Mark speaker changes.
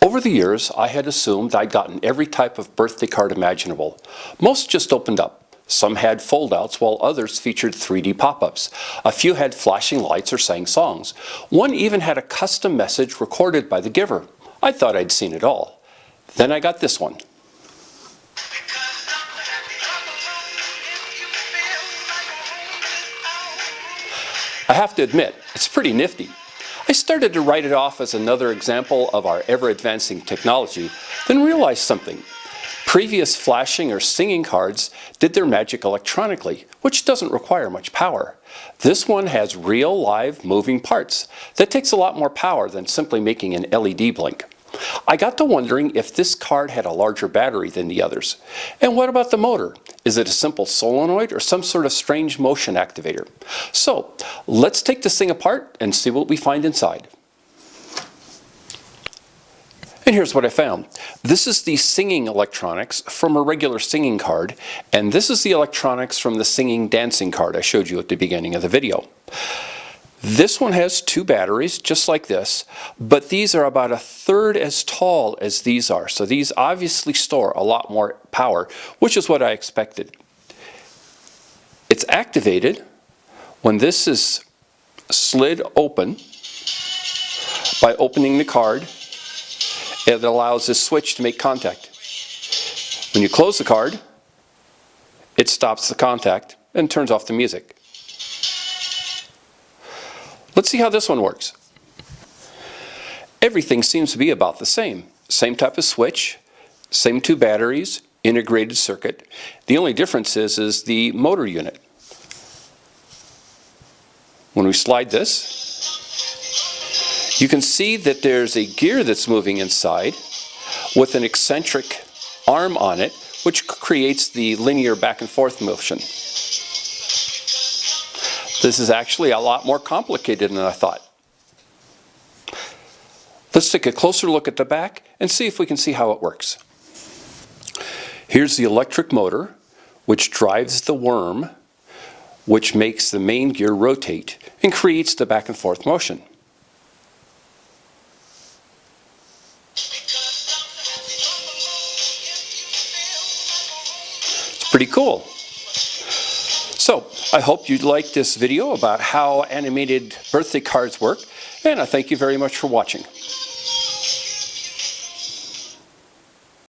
Speaker 1: Over the years, I had assumed I'd gotten every type of birthday card imaginable. Most just opened up. Some had foldouts, while others featured 3D pop-ups. A few had flashing lights or sang songs. One even had a custom message recorded by the giver. I thought I'd seen it all. Then I got this one. I have to admit, it's pretty nifty. I started to write it off as another example of our ever-advancing technology, then realized something. Previous flashing or singing cards did their magic electronically, which doesn't require much power. This one has real, live, moving parts. That takes a lot more power than simply making an LED blink. I got to wondering if this card had a larger battery than the others. And what about the motor? Is it a simple solenoid or some sort of strange motion activator? So, let's take this thing apart and see what we find inside. And here's what I found. This is the singing electronics from a regular singing card, and this is the electronics from the singing dancing card I showed you at the beginning of the video. This one has two batteries, just like this, but these are about a third as tall as these are. So these obviously store a lot more power, which is what I expected. It's activated when this is slid open by opening the card. It allows this switch to make contact. When you close the card, it stops the contact and turns off the music. Let's see how this one works. Everything seems to be about the same. Same type of switch, same two batteries, integrated circuit. The only difference is the motor unit. When we slide this, you can see that there's a gear that's moving inside with an eccentric arm on it, which creates the linear back and forth motion. This is actually a lot more complicated than I thought. Let's take a closer look at the back and see if we can see how it works. Here's the electric motor, which drives the worm, which makes the main gear rotate and creates the back and forth motion. It's pretty cool. So, I hope you liked this video about how animated birthday cards work, and I thank you very much for watching.